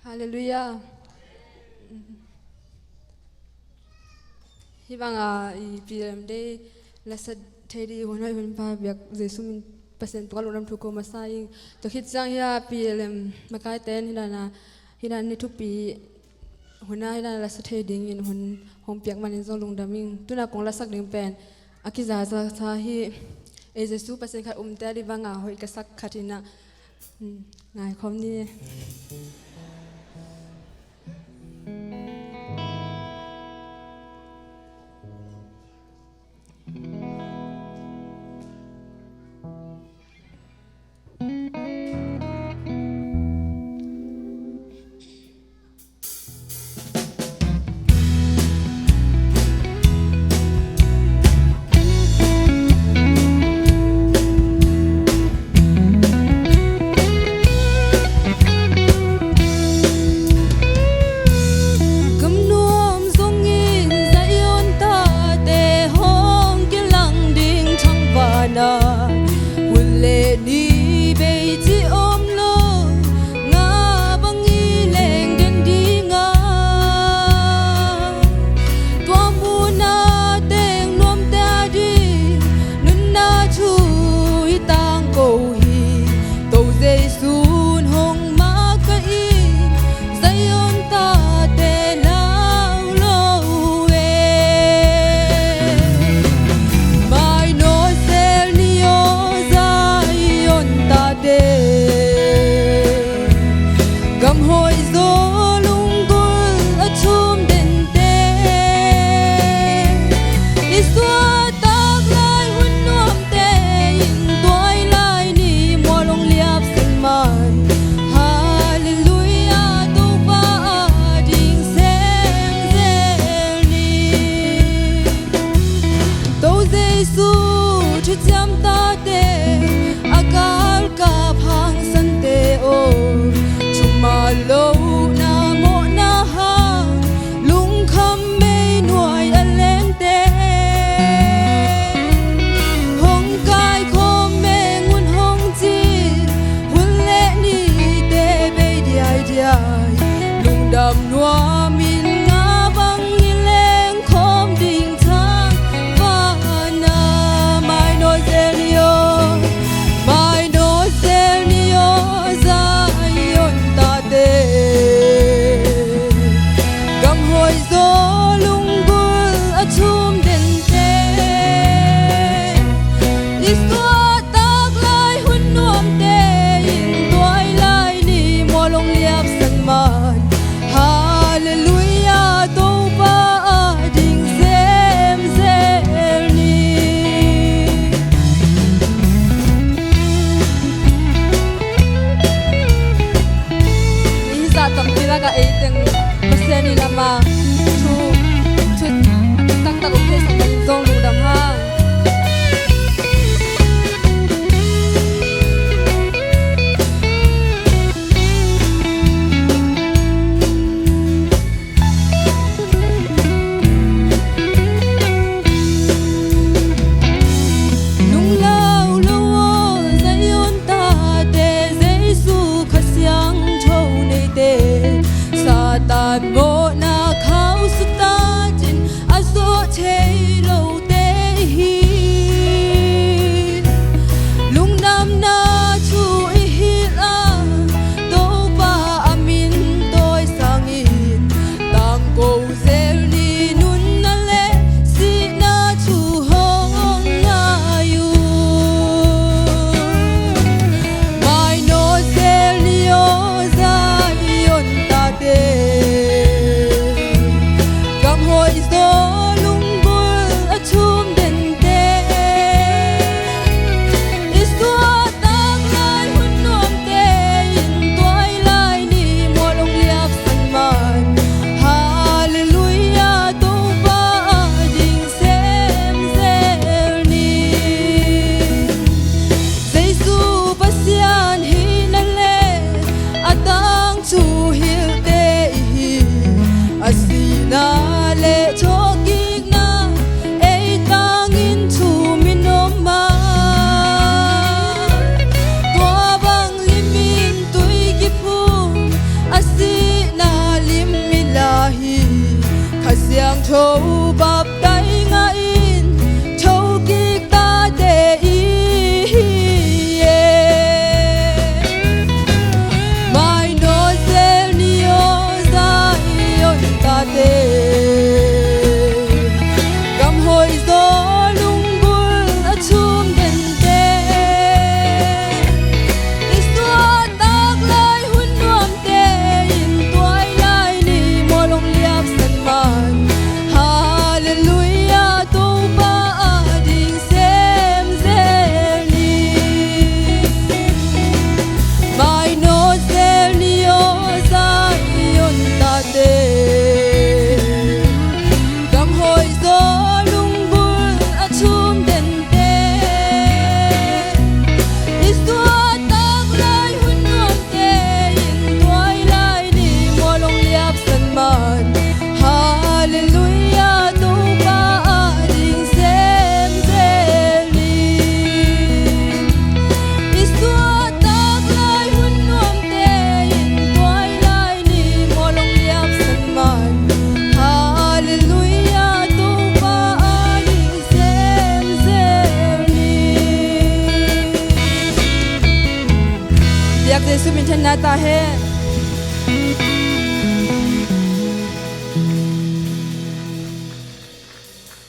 Hallelujah. Hy vọng i PM đây là sẽ thấy đi hôm nay mình phải việc Giêsu mình percent tual orang tu ko masai to hit sang ya PLM makai ten hina ni tu pi huna hina la sa thei ding in hun hom piak manin zong lung daming tuna kong la sak ding pen akiza sa hi e Giêsu percent khat te di wanga hoi ka sak khatina ngai khom ni Hãy subscribe biak Jesu min then na ta he